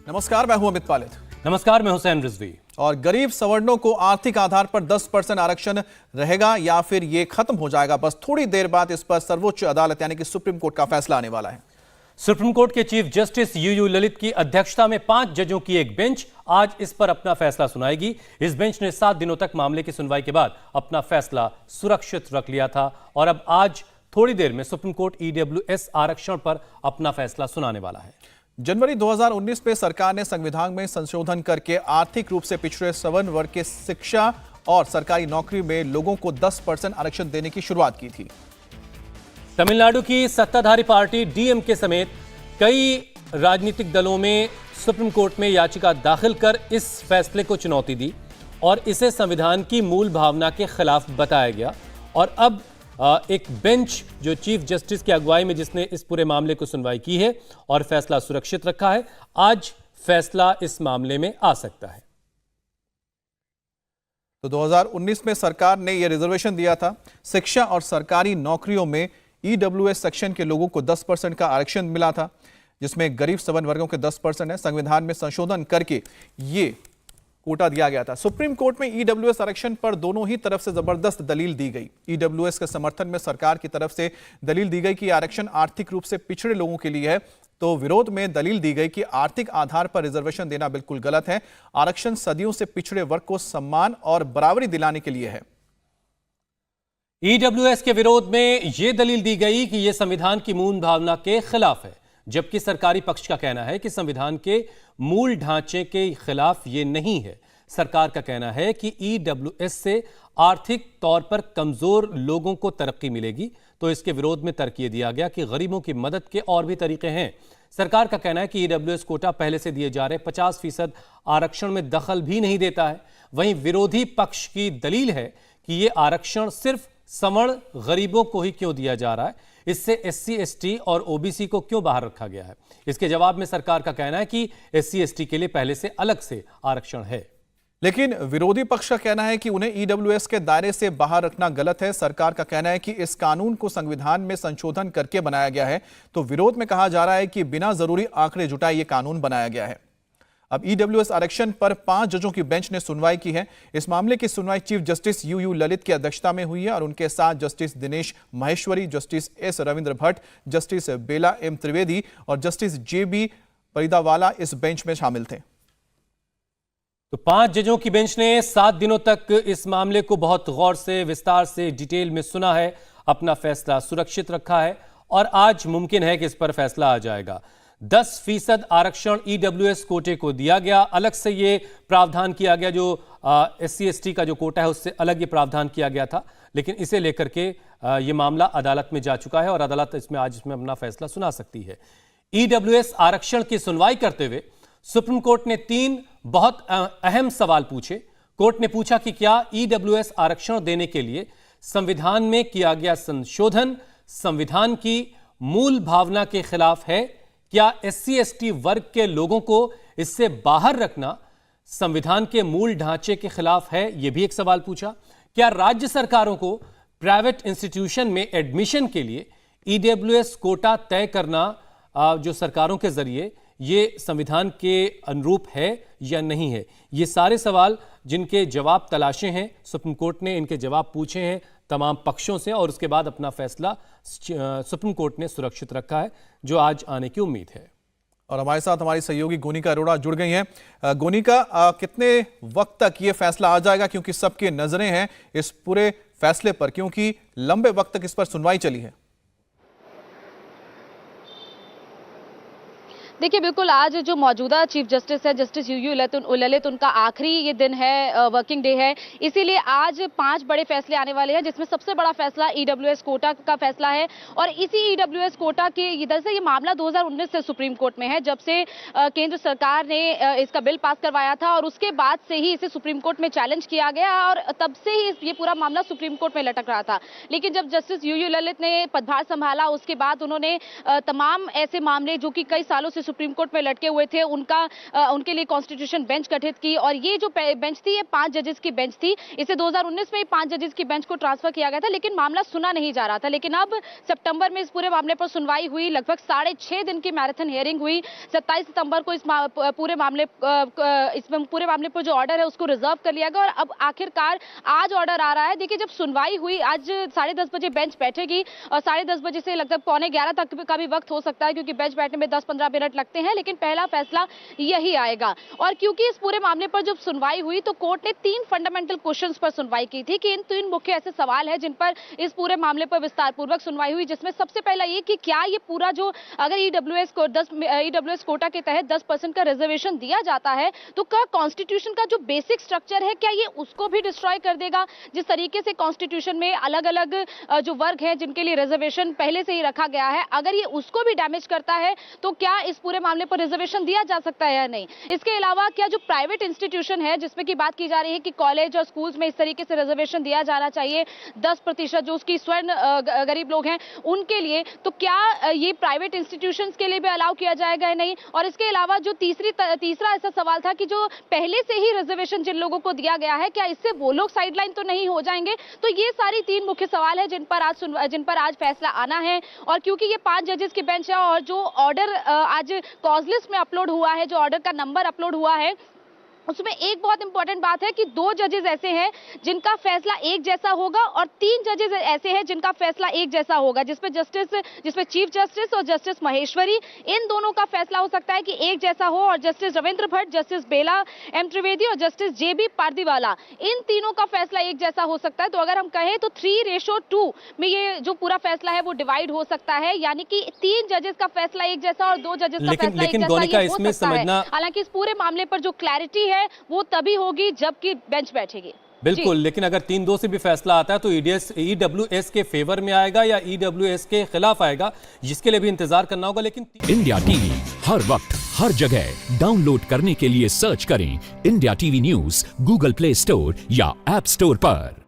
नमस्कार, मैं हूं अमित पालित। नमस्कार, मैं हुसैन रिजवी। और गरीब सवर्णों को आर्थिक आधार पर 10% आरक्षण रहेगा या फिर ये खत्म हो जाएगा, बस थोड़ी देर बाद इस पर सर्वोच्च अदालत यानी कि सुप्रीम कोर्ट का फैसला आने वाला है। सुप्रीम कोर्ट के चीफ जस्टिस यूयू ललित की अध्यक्षता में 5 जजों की एक बेंच आज इस पर अपना फैसला सुनाएगी। इस बेंच ने 7 दिनों तक मामले की सुनवाई के बाद अपना फैसला सुरक्षित रख लिया था और अब आज थोड़ी देर में सुप्रीम कोर्ट ईडब्ल्यूएस आरक्षण पर अपना फैसला सुनाने वाला है। जनवरी 2019 में सरकार ने संविधान में संशोधन करके आर्थिक रूप से पिछड़े सवर्ण वर्ग के शिक्षा और सरकारी नौकरी में लोगों को 10% आरक्षण देने की शुरुआत की थी। तमिलनाडु की सत्ताधारी पार्टी डीएमके समेत कई राजनीतिक दलों में सुप्रीम कोर्ट में याचिका दाखिल कर इस फैसले को चुनौती दी और इसे संविधान की मूल भावना के खिलाफ बताया गया। और अब एक बेंच जो चीफ जस्टिस की अगुवाई में जिसने इस पूरे मामले को सुनवाई की है और फैसला सुरक्षित रखा है, आज फैसला इस मामले में आ सकता है। तो 2019 में सरकार ने यह रिजर्वेशन दिया था, शिक्षा और सरकारी नौकरियों में ईडब्ल्यूएस सेक्शन के लोगों को 10% का आरक्षण मिला था, जिसमें गरीब सवर्ण वर्गों के 10% है। संविधान में संशोधन करके ये कोटा दिया गया था। सुप्रीम कोर्ट में ईडब्ल्यूएस आरक्षण पर दोनों ही तरफ से जबरदस्त दलील दी गई। ईडब्ल्यूएस के समर्थन में सरकार की तरफ से दलील दी गई कि आरक्षण आर्थिक रूप से पिछड़े लोगों के लिए है, तो विरोध में दलील दी गई कि आर्थिक आधार पर रिजर्वेशन देना बिल्कुल गलत है। आरक्षण सदियों से पिछड़े वर्ग को सम्मान और बराबरी दिलाने के लिए है। ईडब्ल्यूएस के विरोध में यह दलील दी गई कि यह संविधान की मूल भावना के खिलाफ है, जबकि सरकारी पक्ष का कहना है कि संविधान के मूल ढांचे के खिलाफ यह नहीं है। सरकार का कहना है कि ईडब्ल्यूएस से आर्थिक तौर पर कमजोर लोगों को तरक्की मिलेगी, तो इसके विरोध में तर्क यह दिया गया कि गरीबों की मदद के और भी तरीके हैं। सरकार का कहना है कि ईडब्ल्यूएस कोटा पहले से दिए जा रहे 50% आरक्षण में दखल भी नहीं देता है। वहीं विरोधी पक्ष की दलील है कि यह आरक्षण सिर्फ सवर्ण गरीबों को ही क्यों दिया जा रहा है, इससे एससी एसटी और ओबीसी को क्यों बाहर रखा गया है। इसके जवाब में सरकार का कहना है कि एससी एसटी के लिए पहले से अलग से आरक्षण है। लेकिन विरोधी पक्ष का कहना है कि उन्हें ईडब्ल्यूएस के दायरे से बाहर रखना गलत है। सरकार का कहना है कि इस कानून को संविधान में संशोधन करके बनाया गया है, तो विरोध में कहा जा रहा है कि बिना जरूरी आंकड़े जुटाए ये कानून बनाया गया है। अब ईडब्ल्यूएस आरक्षण पर 5 जजों की बेंच ने सुनवाई की है। इस मामले की सुनवाई चीफ जस्टिस यूयू ललित की अध्यक्षता में हुई है और उनके साथ justice Dinesh Maheshwari, justice S Ravindra Bhatt, justice Bela M Trivedi और जस्टिस जेबी परिदावाला इस बेंच में शामिल थे। तो 5 जजों की बेंच ने 7 दिनों तक इस मामले को बहुत गौर से, विस्तार से, डिटेल में सुना है, अपना फैसला सुरक्षित रखा है और आज मुमकिन है कि इस पर फैसला आ जाएगा। 10% आरक्षण ईडब्ल्यूएस कोटे को दिया गया, अलग से ये प्रावधान किया गया, जो एससी एसटी का जो कोटा है उससे अलग ये प्रावधान किया गया था, लेकिन इसे लेकर के ये मामला अदालत में जा चुका है और अदालत इसमें अपना फैसला सुना सकती है। ईडब्ल्यूएस आरक्षण की सुनवाई करते हुए सुप्रीम कोर्ट ने 3 बहुत अहम सवाल पूछे। कोर्ट ने पूछा कि क्या ईडब्ल्यूएस आरक्षण देने के लिए संविधान में किया गया संशोधन संविधान की मूल भावना के खिलाफ है? क्या एससी एसटी वर्ग के लोगों को इससे बाहर रखना संविधान के मूल ढांचे के खिलाफ है? यह भी एक सवाल पूछा। क्या राज्य सरकारों को प्राइवेट इंस्टीट्यूशन में एडमिशन के लिए ईडब्ल्यूएस कोटा तय करना जो सरकारों के जरिए ये संविधान के अनुरूप है या नहीं है? ये सारे सवाल जिनके जवाब तलाशे हैं, सुप्रीम कोर्ट ने इनके जवाब पूछे हैं तमाम पक्षों से और उसके बाद अपना फैसला सुप्रीम कोर्ट ने सुरक्षित रखा है, जो आज आने की उम्मीद है। और हमारे साथ हमारी सहयोगी गोनिका अरोड़ा जुड़ गई हैं। गोनिका, कितने वक्त तक ये फैसला आ जाएगा, क्योंकि सबकी नजरें हैं इस पूरे फैसले पर, क्योंकि लंबे वक्त तक इस पर सुनवाई चली है? देखिए, बिल्कुल आज जो मौजूदा चीफ जस्टिस है, जस्टिस यूयू ललित, उनका आखिरी ये दिन है, वर्किंग डे है, इसीलिए आज 5 बड़े फैसले आने वाले हैं, जिसमें सबसे बड़ा फैसला ईडब्ल्यूएस कोटा का फैसला है। और इसी ईडब्ल्यूएस कोटा के इधर से ये मामला 2019 से सुप्रीम कोर्ट में है, जब से केंद्र सरकार ने इसका बिल पास करवाया था और उसके बाद से ही इसे सुप्रीम कोर्ट में चैलेंज किया गया और तब से ही ये पूरा मामला सुप्रीम कोर्ट में लटक रहा था। लेकिन जब जस्टिस यूयू ललित ने पदभार संभाला, उसके बाद उन्होंने तमाम ऐसे मामले जो कि कई सालों से सुप्रीम कोर्ट में लटके हुए थे उनके लिए कॉन्स्टिट्यूशन बेंच गठित की। और ये जो बेंच थी ये 5 जजेस की बेंच थी। इसे 2019 में ही 5 जजेस की बेंच को ट्रांसफर किया गया था, लेकिन मामला सुना नहीं जा रहा था। लेकिन अब सितंबर में इस पूरे मामले पर सुनवाई हुई, लगभग 6.5 दिन की मैराथन हियरिंग हुई। 27 सितंबर को इस पूरे मामले पर जो ऑर्डर है उसको रिजर्व कर लिया गया और अब आखिरकार आज ऑर्डर आ रहा है। देखिए, जब सुनवाई हुई आज 10:30 बजे बेंच बैठेगी और 10:30 बजे से लगभग 11:15 तक का भी वक्त हो सकता है, क्योंकि बेंच बैठने में 10-15 मिनट लगते हैं, लेकिन पहला फैसला यही आएगा। और क्योंकि इस पूरे मामले पर जब सुनवाई हुई तो कोर्ट ने 3 फंडामेंटल क्वेश्चंस पर सुनवाई की थी कि इन 3 मुख्य ऐसे सवाल हैं जिन पर इस पूरे मामले पर विस्तार पूर्वक सुनवाई हुई, जिसमें सबसे पहला ये कि क्या ये पूरा जो अगर ईडब्ल्यूएस कोटा के तहत 10% का रिजर्वेशन दिया जाता है तो क्या कॉन्स्टिट्यूशन का जो बेसिक स्ट्रक्चर है क्या ये उसको भी डिस्ट्रॉय कर देगा। जिस तरीके से कॉन्स्टिट्यूशन में अलग अलग जो वर्ग हैं जिनके लिए रिजर्वेशन पहले से ही रखा गया है, अगर ये उसको भी डैमेज करता है तो क्या इस पूरे मामले पर रिजर्वेशन दिया जा सकता है या नहीं। इसके अलावा क्या जो प्राइवेट इंस्टीट्यूशन है जिसमें की बात की जा रही है कि कॉलेज और स्कूल्स में इस तरीके से रिजर्वेशन दिया जाना चाहिए 10% जो उसकी स्वर्ण गरीब लोग हैं उनके लिए, तो क्या ये प्राइवेट इंस्टीट्यूशंस के लिए भी अलाउ किया जाएगा या नहीं। और इसके अलावा जो तीसरा ऐसा सवाल था कि जो पहले से ही रिजर्वेशन जिन लोगों को दिया गया है क्या इससे वो लोग साइडलाइन तो नहीं हो जाएंगे। तो ये सारी 3 मुख्य सवाल है जिन पर आज फैसला आना है। और क्योंकि ये 5 जजेस की बेंच है और जो ऑर्डर आज कॉज लिस्ट में अपलोड हुआ है, जो ऑर्डर का नंबर अपलोड हुआ है, उसमें एक बहुत इंपॉर्टेंट बात है कि 2 जजेस ऐसे हैं जिनका फैसला एक जैसा होगा और 3 जजेस ऐसे हैं जिनका फैसला एक जैसा होगा, जिसमें चीफ जस्टिस और जस्टिस महेश्वरी, इन दोनों का फैसला हो सकता है कि एक जैसा हो। और justice Ravindra Bhatt, justice Bela M Trivedi और जस्टिस JB पारदीवाला, इन तीनों का फैसला एक जैसा हो सकता है। तो अगर हम कहें तो 3:2 में ये जो पूरा फैसला है वो डिवाइड हो सकता है, यानी कि 3 जजेस का फैसला एक जैसा और 2 जजेस का फैसला एक जैसा ये हो सकता है। हालांकि इस पूरे मामले पर जो क्लैरिटी है वो तभी होगी जबकि बेंच बैठेगी। बिल्कुल, लेकिन अगर 3-2 से भी फैसला आता है तो ईडब्ल्यूएस के फेवर में आएगा या ईडब्ल्यूएस के खिलाफ आएगा, जिसके लिए भी इंतजार करना होगा। लेकिन इंडिया टीवी हर वक्त हर जगह डाउनलोड करने के लिए सर्च करें India TV news Google play store या ऐप स्टोर पर।